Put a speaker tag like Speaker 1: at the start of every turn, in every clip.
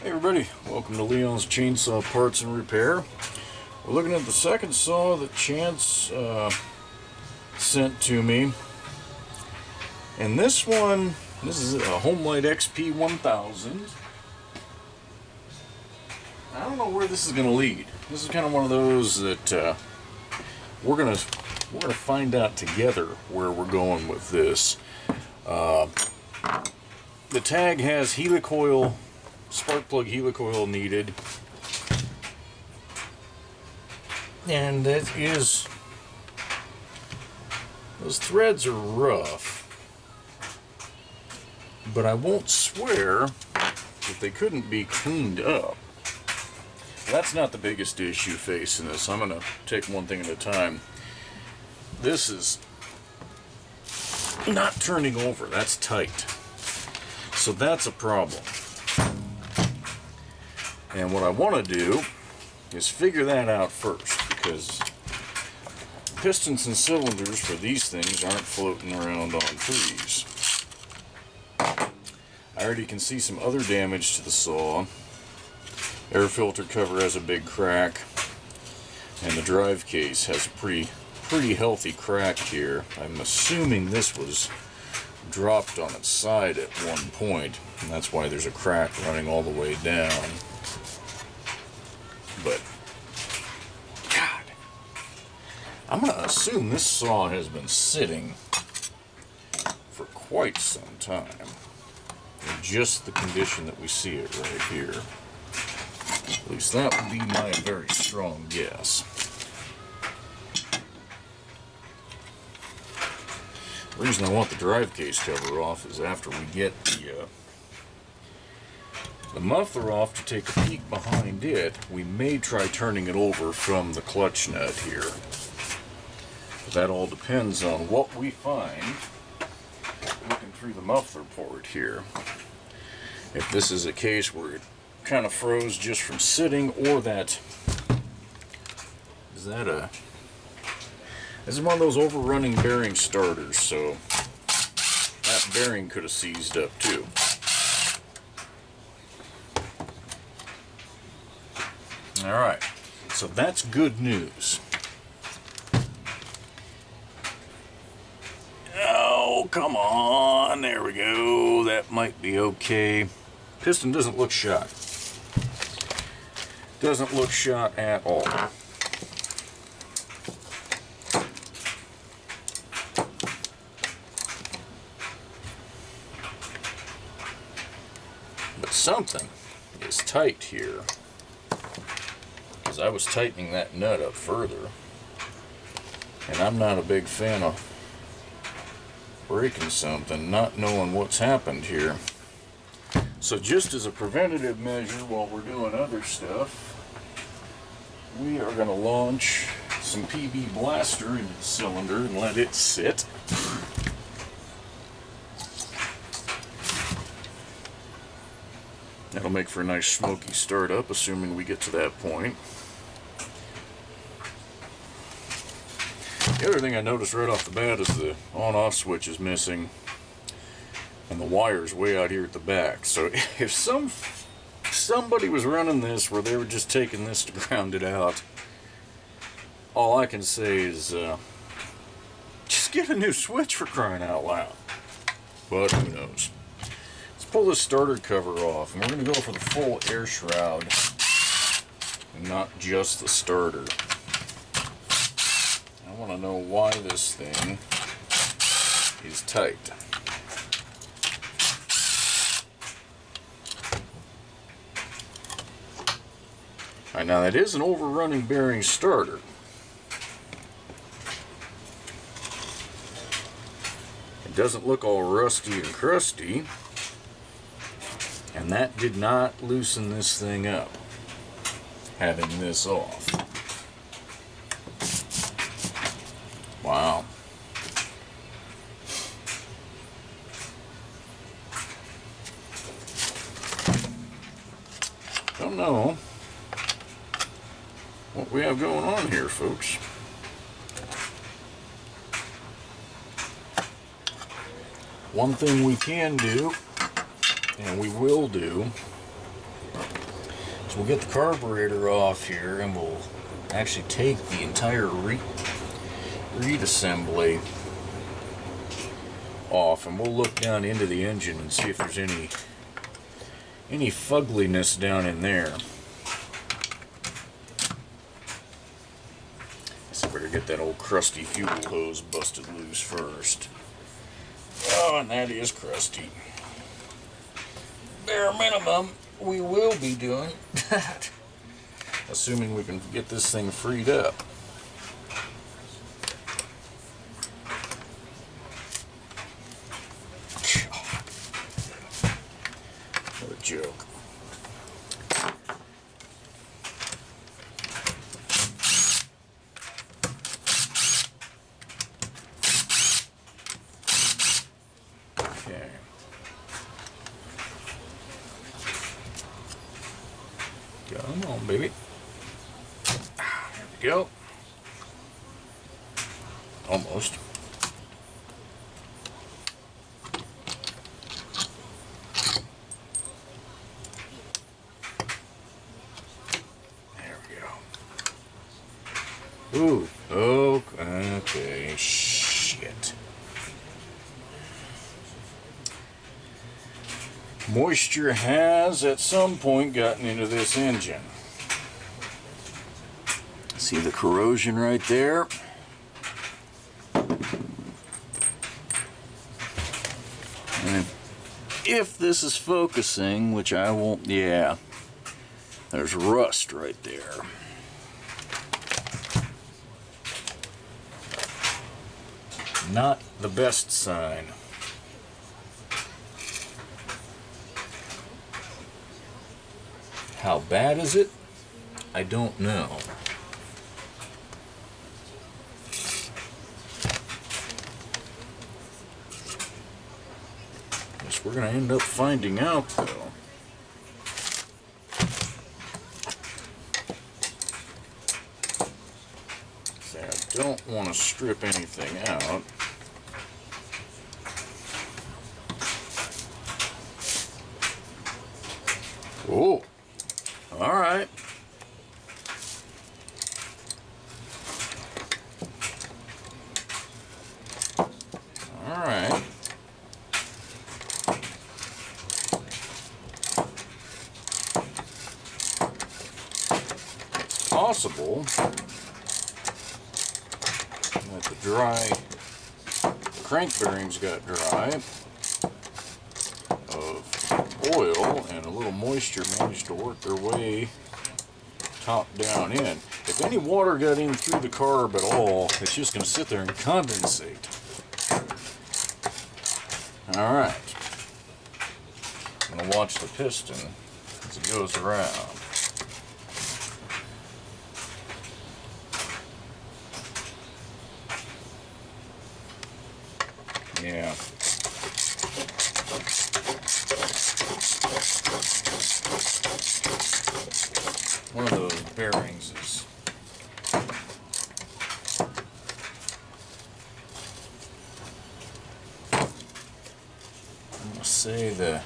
Speaker 1: Hey everybody, welcome to Leon's Chainsaw Parts and Repair. We're looking at the second saw that Chantz sent to me. And this one, this is a Homelite XP-1000. I don't know where this is going to lead. This is kind of one of those that we're gonna find out together where we're going with this. The tag has helicoil, spark plug helicoil needed, and that is, those threads are rough, but I won't swear that they couldn't be cleaned up. That's not the biggest issue facing this. I'm going to take one thing at a time. This is not turning over. That's tight. So that's a problem. And what I want to do is figure that out first, because pistons and cylinders for these things aren't floating around on trees. I already can see some other damage to the saw. Air filter cover has a big crack, and the drive case has a pretty healthy crack here. I'm assuming this was dropped on its side at one point, and that's why there's a crack running all the way down. But God, I'm gonna assume this saw has been sitting for quite some time in just the condition that we see it right here. At least that would be my very strong guess. The reason I want the drive case cover off is after we get the muffler off to take a peek behind it, we may try turning it over from the clutch nut here. But that all depends on what we find looking through the muffler port here. If this is a case where it kind of froze just from sitting, or that is one of those overrunning bearing starters, so that bearing could have seized up too. Alright, so that's good news. Oh, come on, there we go, that might be okay. Piston doesn't look shot. Doesn't look shot at all. But something is tight here, because I was tightening that nut up further, and I'm not a big fan of breaking something not knowing what's happened here. So just as a preventative measure while we're doing other stuff, we are going to launch some PB Blaster into the cylinder and let it sit. That'll make for a nice smoky startup, assuming we get to that point. The other thing I noticed right off the bat is the on-off switch is missing, and the wire's way out here at the back. So if somebody was running this where they were just taking this to ground it out, all I can say is just get a new switch, for crying out loud. But who knows. Let's pull this starter cover off, and we're going to go for the full air shroud and not just the starter. I want to know why this thing is tight. Alright, now that is an overrunning bearing starter. It doesn't look all rusty and crusty, and that did not loosen this thing up, having this off. Wow. Don't know what we have going on here, folks. One thing we can do, and we will do, So we'll get the carburetor off here, and we'll actually take the entire reed assembly off, and we'll look down into the engine and see if there's any fugliness down in there. So better get that old crusty fuel hose busted loose first. Oh, and that is crusty. Bare minimum, we will be doing that. Assuming we can get this thing freed up. What a joke. Okay. Come on, baby. There we go. Almost. There we go. Ooh. Oh, okay. Shit. Moisture has at some point gotten into this engine. See the corrosion right there? And if this is focusing, which I won't, yeah, there's rust right there. Not the best sign. How bad is it? I don't know. Guess we're gonna end up finding out though. See, I don't want to strip anything out. Oh, all right. All right. It's possible that the crank bearings got dry of oil, and a little moisture managed to work their way top down in. If any water got in through the carb at all, it's just going to sit there and condensate. Alright. I'm going to watch the piston as it goes around. Yeah. One of those bearings is I'm gonna say the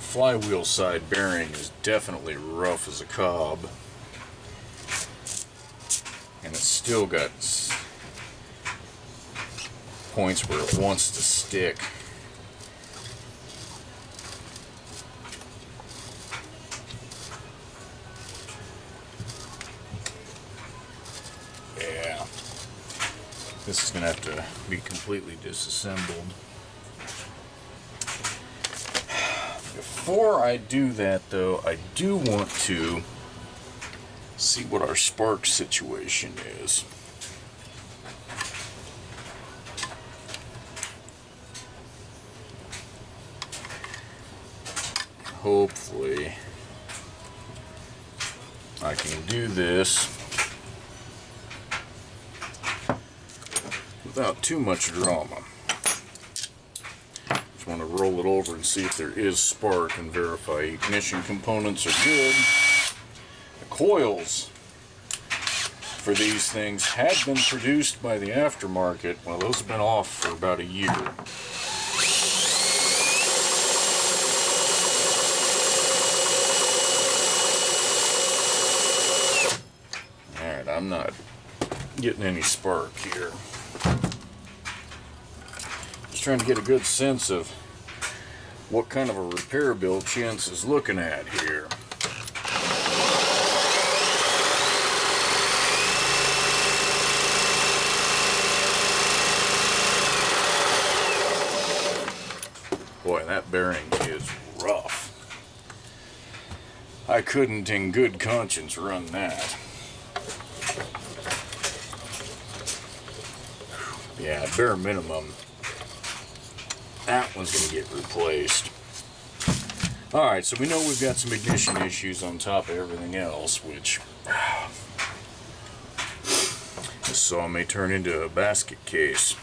Speaker 1: flywheel side bearing is definitely rough as a cob, and it's still got points where it wants to stick. Yeah, this is gonna have to be completely disassembled. Before I do that though, I do want to see what our spark situation is. Hopefully I can do this without too much drama. Just want to roll it over and see if there is spark and verify ignition components are good. The coils for these things had been produced by the aftermarket. Well, those have been off for about a year. Alright, I'm not getting any spark here. Just trying to get a good sense of what kind of a repair bill Chantz is looking at here. Boy, that bearing is rough. I couldn't in good conscience run that. Yeah, bare minimum, that one's going to get replaced. Alright, so we know we've got some ignition issues on top of everything else, which this saw may turn into a basket case.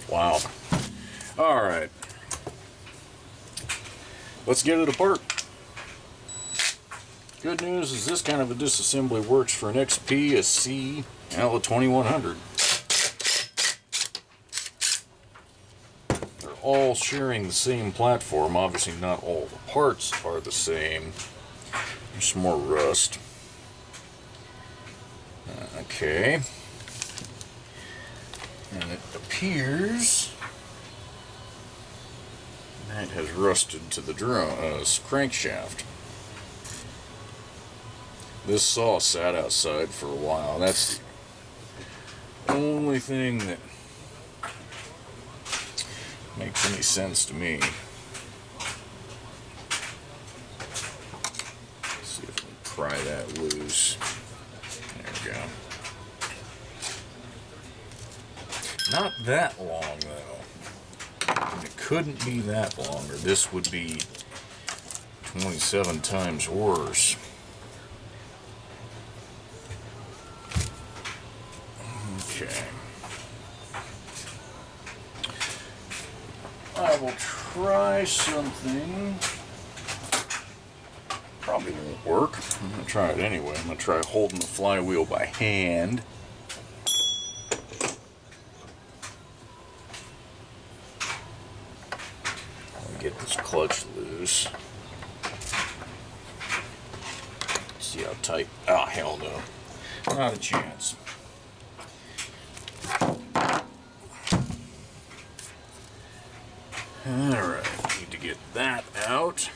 Speaker 1: Wow. Alright. Let's get it apart. Good news is this kind of a disassembly works for an XP, a C, and a 2100. They're all sharing the same platform. Obviously not all the parts are the same. There's some more rust. Okay. And it appears that has rusted to the crankshaft. This saw sat outside for a while. That's the only thing that makes any sense to me. Let's see if we can pry that loose. There we go. Not that long, though. It couldn't be that long, or this would be 27 times worse. Okay. I will try something. Probably won't work. I'm going to try it anyway. I'm going to try holding the flywheel by hand. Get this clutch loose. See how tight. Ah, hell no. Not a chance. Alright, need to get that out.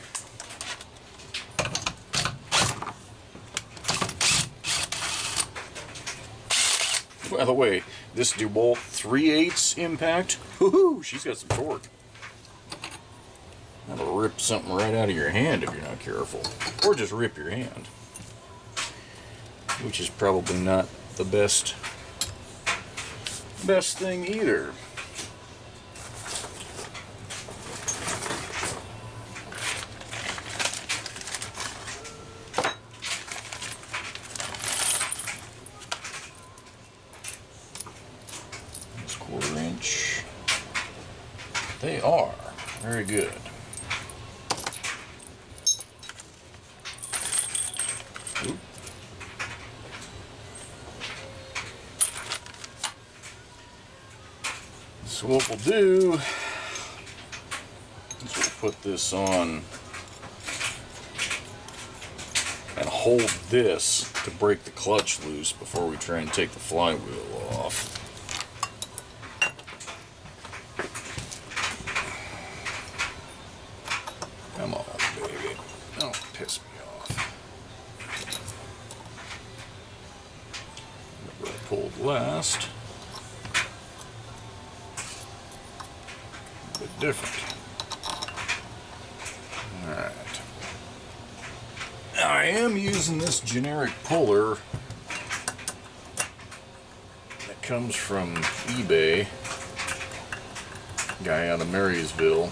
Speaker 1: By the way, this DeWalt 3/8 impact, woohoo, she's got some torque. That'll rip something right out of your hand if you're not careful. Or just rip your hand. Which is probably not the best thing either. This 1/4 inch. They are very good. So what we'll do is we'll put this on and hold this to break the clutch loose before we try and take the flywheel off. Come on, baby. Don't piss me off. Remember I pulled last. A bit different. Alright. Now I am using this generic puller that comes from eBay. Guy out of Marysville.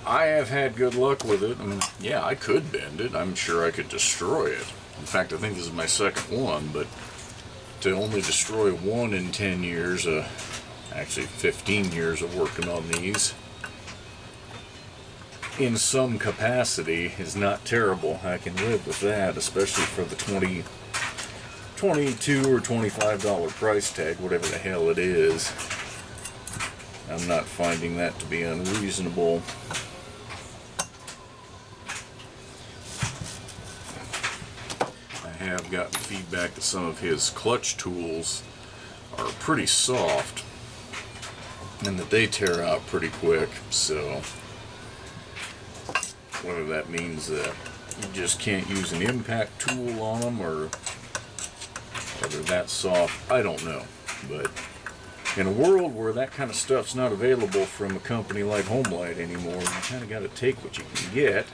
Speaker 1: I have had good luck with it. I mean, yeah, I could bend it. I'm sure I could destroy it. In fact, I think this is my second one, but to only destroy one in 10 years, actually 15 years of working on these, in some capacity is not terrible. I can live with that, especially for the $22 or $25 price tag, whatever the hell it is. I'm not finding that to be unreasonable. I have gotten feedback that some of his clutch tools are pretty soft and that they tear out pretty quick, so whether that means that you just can't use an impact tool on them or whether that's soft, I don't know. But in a world where that kind of stuff's not available from a company like Homelite anymore, you kind of got to take what you can get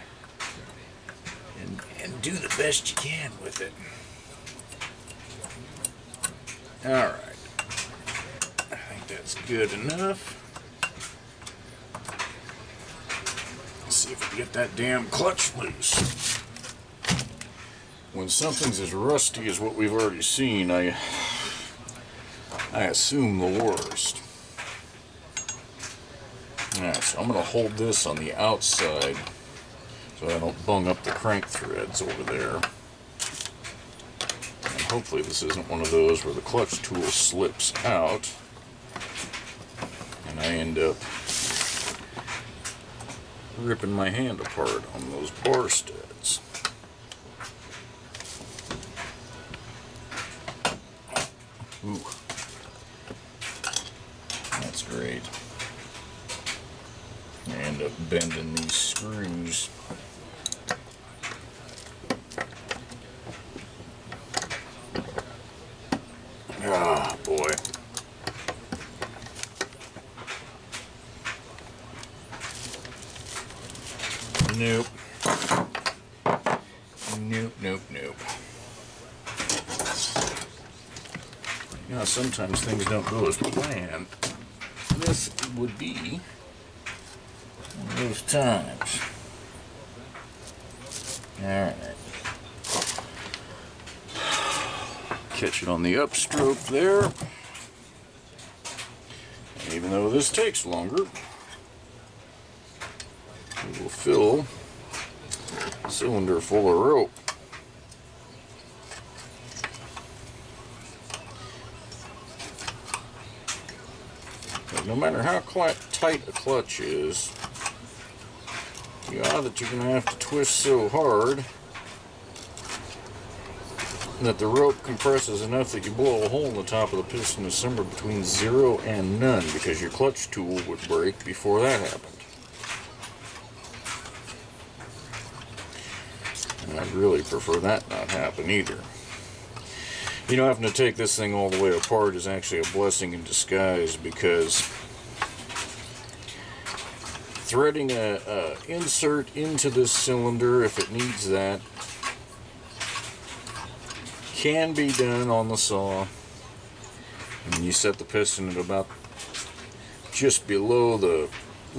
Speaker 1: and do the best you can with it. Alright. I think that's good enough. Let's see if we can get that damn clutch loose. When something's as rusty as what we've already seen, I assume the worst. Alright, so I'm going to hold this on the outside so I don't bung up the crank threads over there. And hopefully this isn't one of those where the clutch tool slips out and I end up ripping my hand apart on those bar studs. Ooh. That's great. I end up bending these screws. Ah, boy. Nope. Nope, nope, nope. You know, sometimes things don't go as planned. This would be one of those times. Alright. Catch it on the upstroke there. And even though this takes longer, we will fill a cylinder full of rope. But no matter how tight a clutch is, the odds that you're going to have to twist so hard that the rope compresses enough that you blow a hole in the top of the piston is somewhere between 0 and none, because your clutch tool would break before that happened. And I'd really prefer that not happen either. You know, having to take this thing all the way apart is actually a blessing in disguise, because threading a insert into this cylinder, if it needs that, can be done on the saw. And you set the piston at about just below the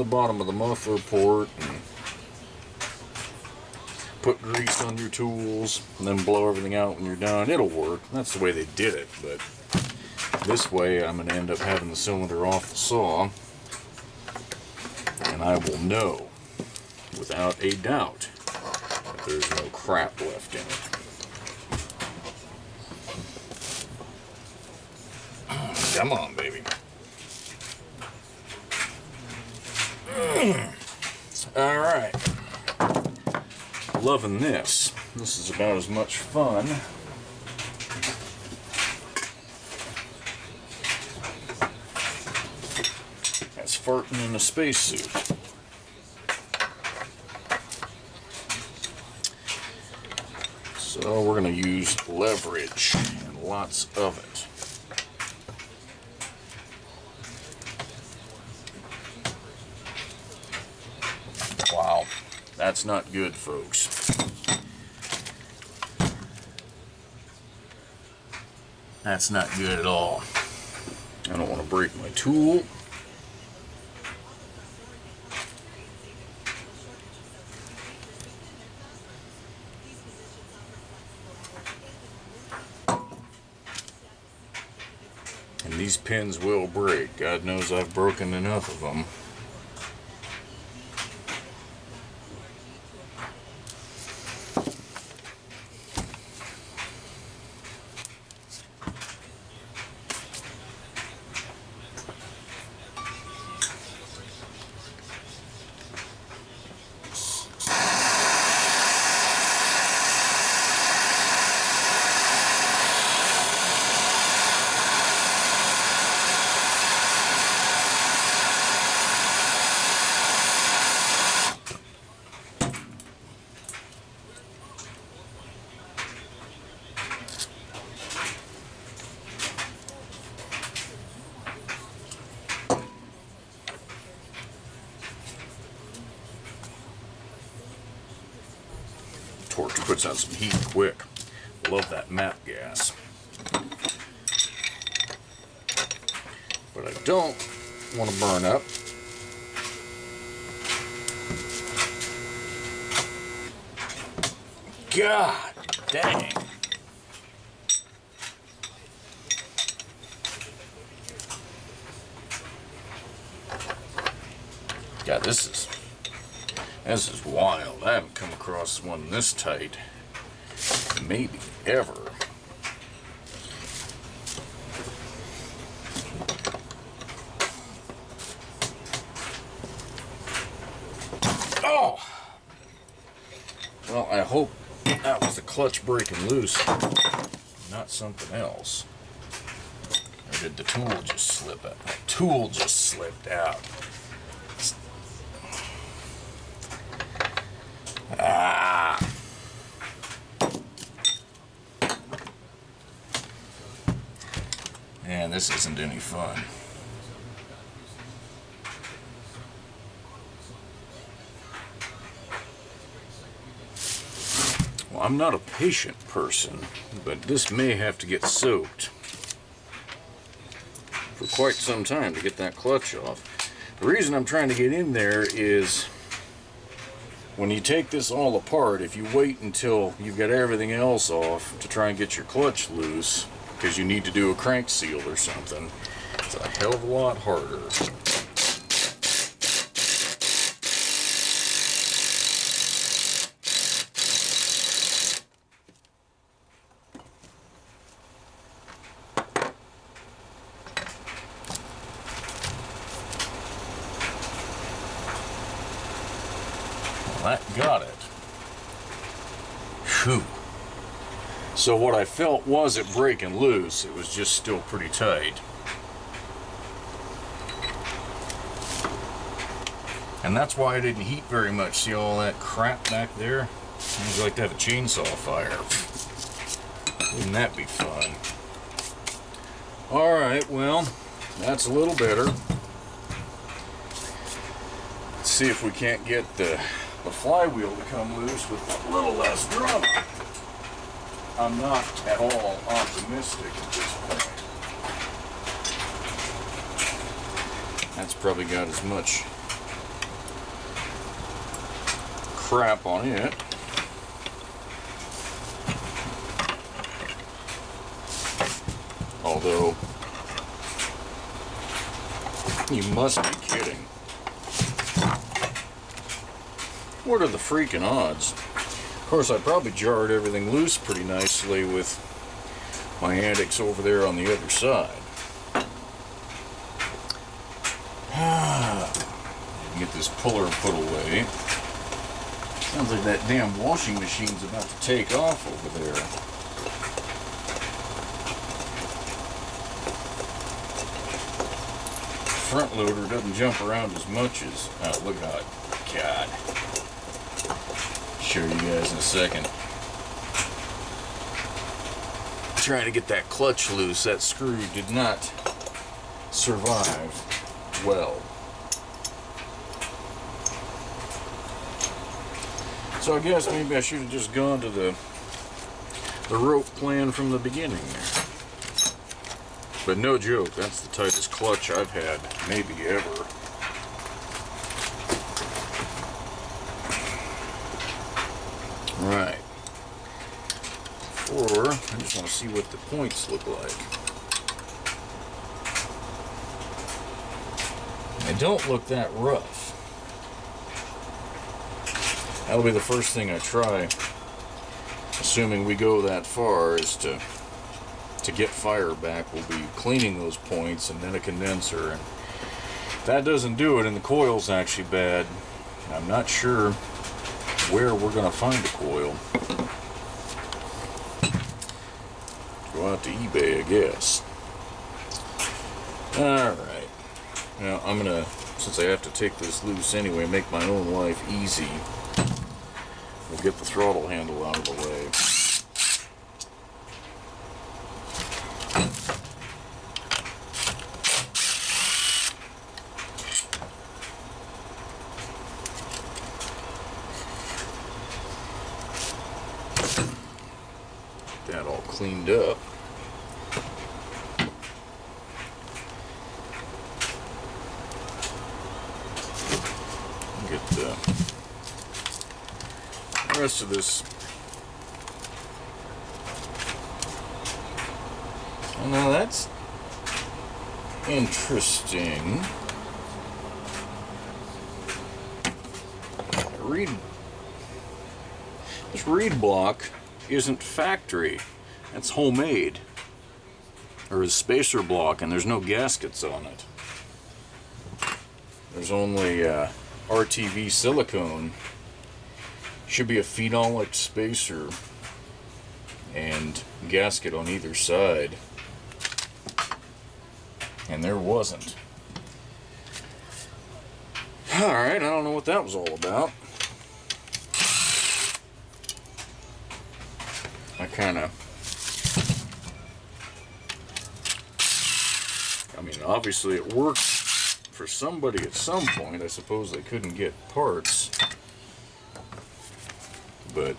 Speaker 1: bottom of the muffler port, and put grease on your tools, and then blow everything out when you're done. It'll work. That's the way they did it. But this way, I'm going to end up having the cylinder off the saw, and I will know without a doubt that there's no crap left in it. Come on, baby. Alright. Loving this. This is about as much fun as farting in a spacesuit. So we're going to use leverage, and lots of it. Wow, that's not good, folks. That's not good at all. I don't want to break my tool. And these pins will break. God knows I've broken enough of them. Torch puts out some heat quick. Love that map gas. But I don't want to burn up. God dang. God, this is wild. I haven't come across one this tight, maybe ever. Oh! Well, I hope that was the clutch breaking loose, not something else. Or did the tool just slip out? The tool just slipped out. Ah! Man, this isn't any fun. Well, I'm not a patient person, but this may have to get soaked for quite some time to get that clutch off. The reason I'm trying to get in there is when you take this all apart, if you wait until you've got everything else off to try and get your clutch loose, because you need to do a crank seal or something, it's a hell of a lot harder. That got it. Phew. So what I felt wasn't breaking loose, it was just still pretty tight. And that's why I didn't heat very much. See all that crap back there? I'd like to have a chainsaw fire. Wouldn't that be fun? Alright, well, that's a little better. Let's see if we can't get the flywheel to come loose with a little less drama. I'm not at all optimistic at this point. That's probably got as much crap on it. Although, you must be kidding. What are the freaking odds? Of course, I probably jarred everything loose pretty nicely with my antics over there on the other side. Get this puller put away. Sounds like that damn washing machine's about to take off over there. Front loader doesn't jump around as much as... Oh, look at that. God. Show you guys in a second. Trying to get that clutch loose. That screw did not survive well. So I guess maybe I should have just gone to the rope plan from the beginning there. But no joke, that's the tightest clutch I've had maybe ever. Right. I just want to see what the points look like. don't look that rough. That'll be the first thing I try, assuming we go that far, is to get fire back. We'll be cleaning those points and then a condenser. And if that doesn't do it and the coil's actually bad, I'm not sure where we're going to find a coil. Go out to eBay, I guess. Alright. Now I'm going to, since I have to take this loose anyway, make my own life easy. We'll get the throttle handle out of the way. That all cleaned up. Get the rest of this. Oh, now that's interesting. This reed block isn't factory, it's homemade, or a spacer block, and there's no gaskets on it. There's only RTV silicone. Should be a phenolic spacer and gasket on either side, and there wasn't. Alright, I don't know what that was all about. I mean, obviously it worked for somebody at some point. I suppose they couldn't get parts, but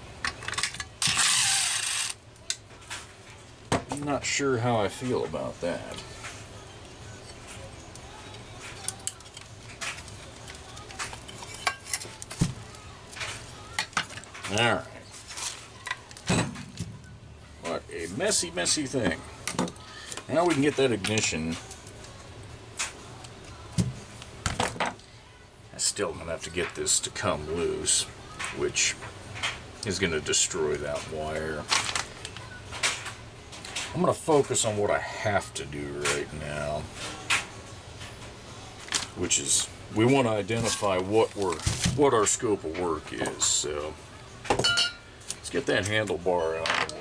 Speaker 1: I'm not sure how I feel about that. Alright. What a messy thing. Now we can get that ignition. I'm still going to have to get this to come loose, which is going to destroy that wire. I'm going to focus on what I have to do right now, which is we want to identify what our scope of work is. So let's get that handlebar out of the way.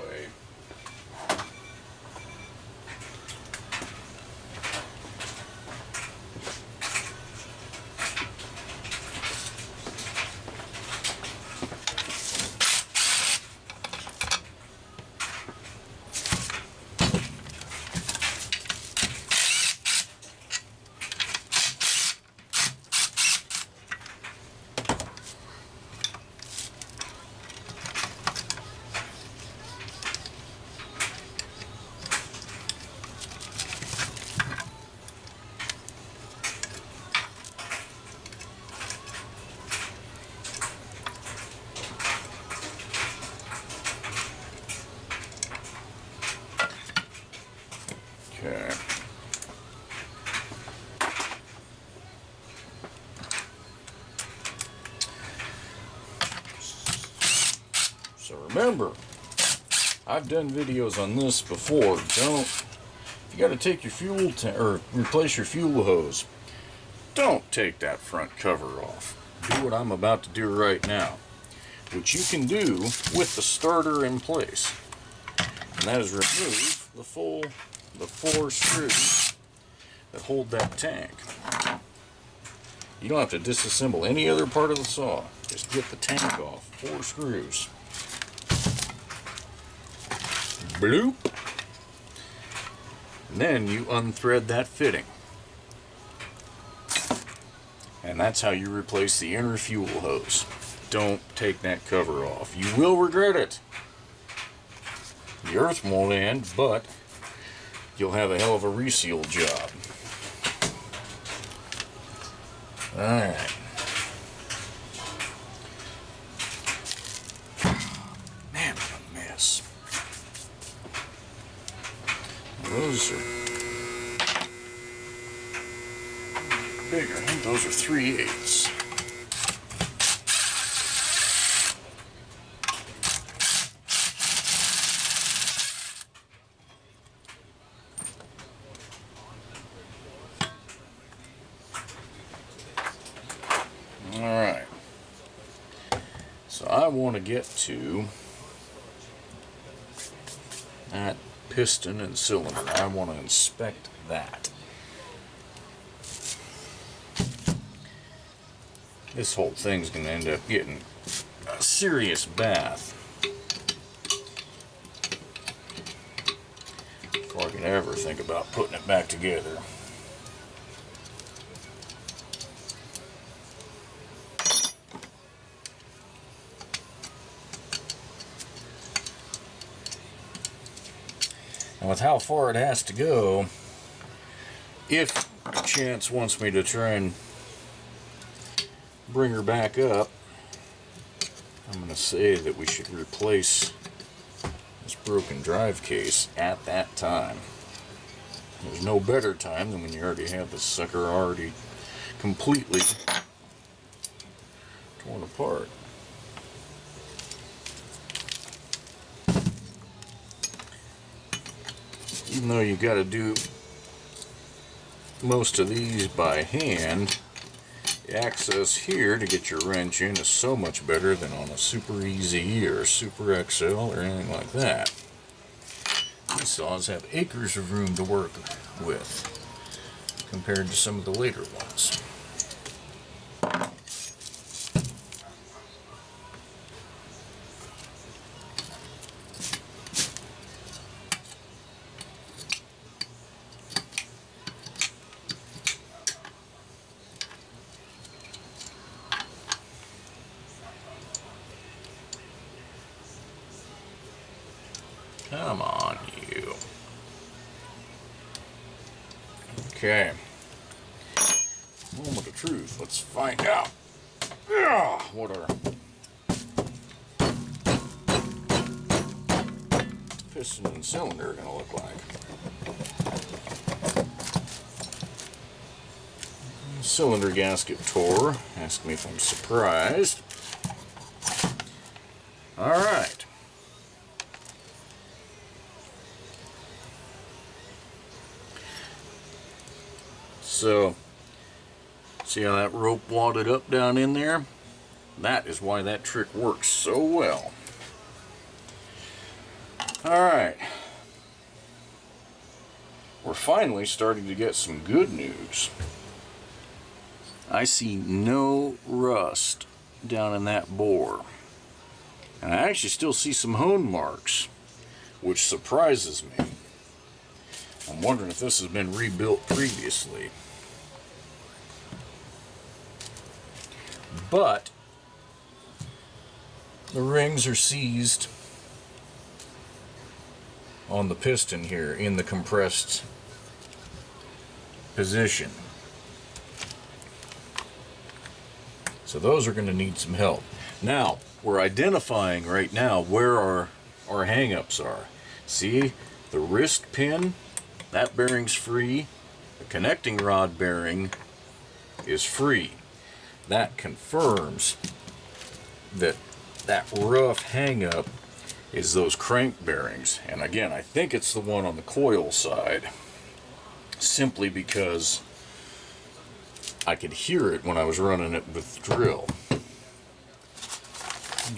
Speaker 1: Okay. So remember, I've done videos on this before. If you got to take your fuel or replace your fuel hose, don't take that front cover off. Do what I'm about to do right now, which you can do with the starter in place, and that is remove the 4 screws that hold that tank. You don't have to disassemble any other part of the saw. Just get the tank off. 4 screws. Bloop. And then you unthread that fitting. And that's how you replace the inner fuel hose. Don't take that cover off. You will regret it. The earth won't end, but you'll have a hell of a reseal job. Alright. Man, what a mess. Those are bigger. I think those are 3/8. Alright. So I want to get to that piston and cylinder. I want to inspect that. This whole thing's going to end up getting a serious bath before I can ever think about putting it back together. And with how far it has to go, if Chantz wants me to try and bring her back up, I'm going to say that we should replace this broken drive case at that time. There's no better time than when you already have this sucker already completely torn apart. Even though you got to do most of these by hand, the access here to get your wrench in is so much better than on a Super Easy or Super XL or anything like that. These saws have acres of room to work with compared to some of the later ones. Come on, you. Okay. Moment of truth. Let's find out what our piston and cylinder are going to look like. Cylinder gasket tore. Ask me if I'm surprised. All right. So, see how that rope wadded up down in there? That is why that trick works so well. Alright. We're finally starting to get some good news. I see no rust down in that bore. And I actually still see some hone marks, which surprises me. I'm wondering if this has been rebuilt previously. But the rings are seized on the piston here in the compressed position. So those are going to need some help. Now, we're identifying right now where our hang-ups are. See, the wrist pin, that bearing's free. The connecting rod bearing is free. That confirms that that rough hang-up is those crank bearings. And again, I think it's the one on the coil side, simply because I could hear it when I was running it with the drill.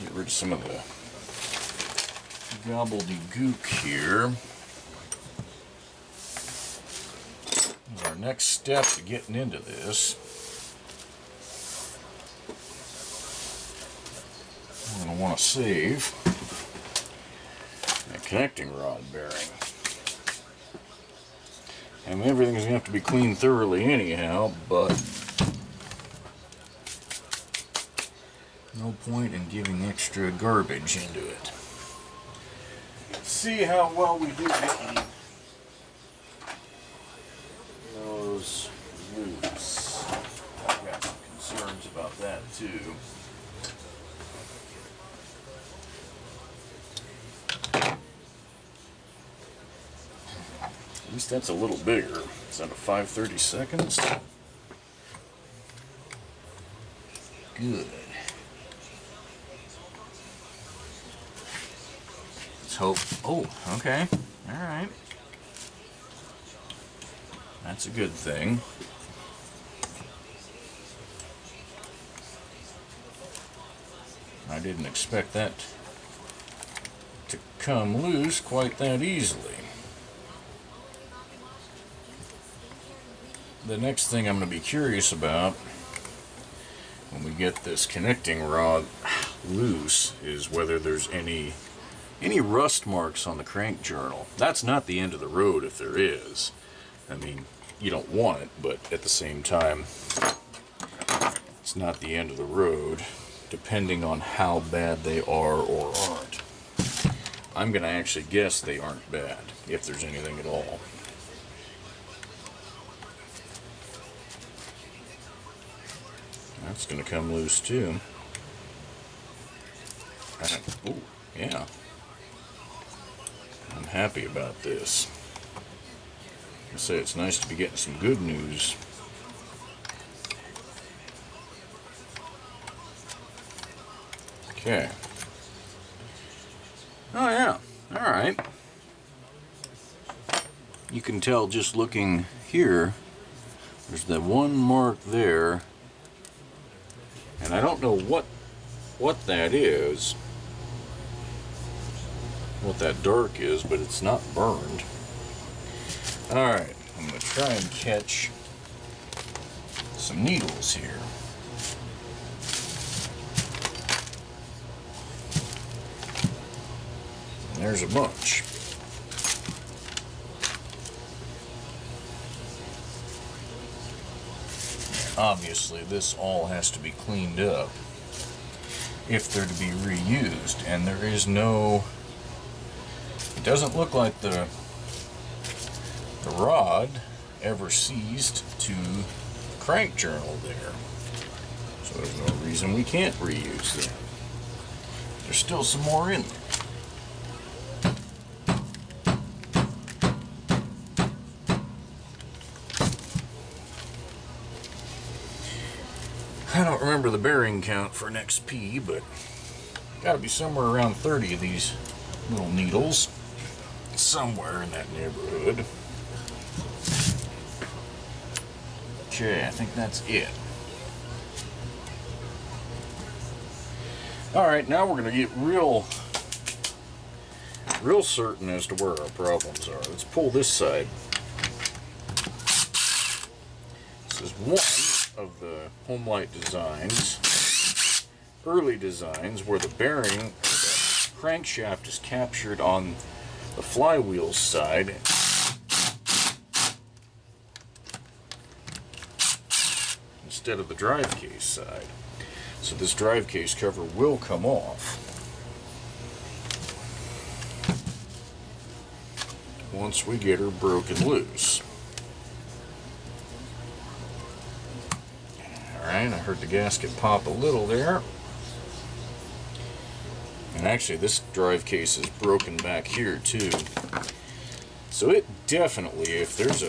Speaker 1: Get rid of some of the gobbledygook here. Our next step to getting into this, I'm going to want to save that connecting rod bearing. I mean, everything's going to have to be cleaned thoroughly anyhow, but no point in giving extra garbage into it. See how well we do getting those loose. I've got some concerns about that too. At least that's a little bigger. Is that a 5/32? good. Let's hope. Oh, okay. Alright. That's a good thing. I didn't expect that to come loose quite that easily. The next thing I'm going to be curious about when we get this connecting rod loose is whether there's any rust marks on the crank journal. That's not the end of the road if there is. I mean, you don't want it, but at the same time, it's not the end of the road, depending on how bad they are or aren't. I'm going to actually guess they aren't bad, if there's anything at all. That's going to come loose too. Oh, yeah. I'm happy about this. I say it's nice to be getting some good news. Okay. Oh yeah, alright. You can tell just looking here, there's that one mark there, and I don't know what that is, what that dark is, but it's not burned. Alright, I'm going to try and catch some needles here. And there's a bunch. Obviously, this all has to be cleaned up if they're to be reused, and there is no... It doesn't look like the rod ever seized to the crank journal there. So there's no reason we can't reuse them. There's still some more in there. I don't remember the bearing count for an XP, but gotta be somewhere around 30 of these little needles. Somewhere in that neighborhood. Okay, I think that's it. Alright, now we're going to get real certain as to where our problems are. Let's pull this side. This is one of the Homelite designs, early designs, where the bearing, or the crankshaft is captured on the flywheel side instead of the drive case side. So this drive case cover will come off once we get her broken loose. Alright, I heard the gasket pop a little there. And actually this drive case is broken back here too. So it definitely, if there's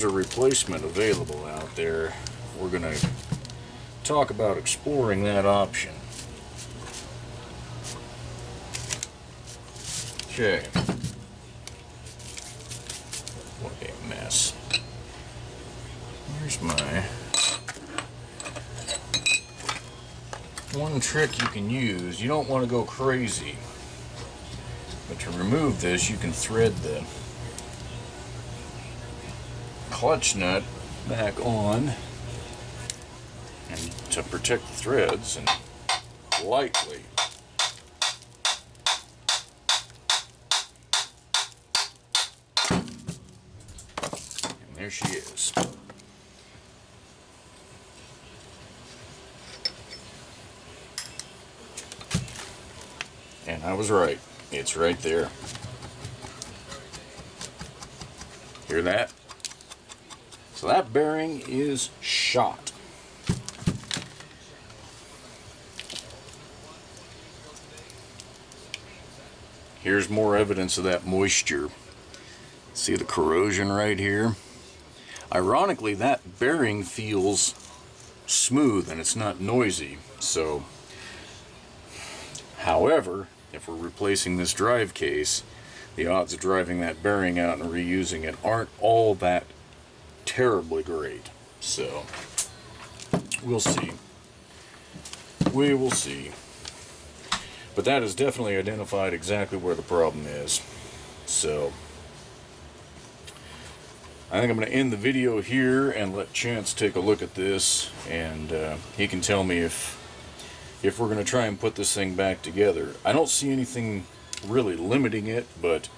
Speaker 1: a replacement available out there, we're going to talk about exploring that option. Okay. What a mess. Here's my one trick you can use. You don't want to go crazy, but to remove this you can thread the clutch nut back on, and to protect the threads, and lightly and there she is. And I was right. It's right there. Hear that? So that bearing is shot. Here's more evidence of that moisture. See the corrosion right here? Ironically, that bearing feels smooth and it's not noisy. So, however, if we're replacing this drive case, the odds of driving that bearing out and reusing it aren't all that terribly great. So, we'll see. We will see. But that has definitely identified exactly where the problem is. So, I think I'm going to end the video here and let Chantz take a look at this, and he can tell me if we're going to try and put this thing back together. I don't see anything really limiting it, but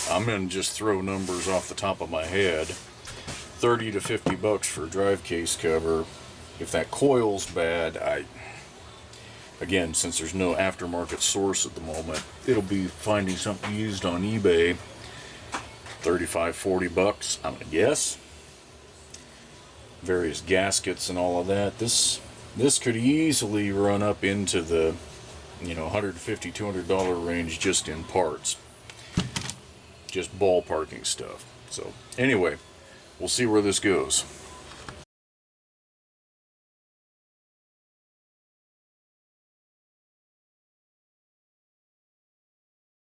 Speaker 1: I'm going to just throw numbers off the top of my head. 30 to 50 bucks for a drive case cover. If that coil's bad, again, since there's no aftermarket source at the moment, it'll be finding something used on eBay. 35, 40 bucks, I'm gonna guess. Various gaskets and all of that. This could easily run up into the, $150, $200 range just in parts. Just ballparking stuff. So, anyway, we'll see where this goes.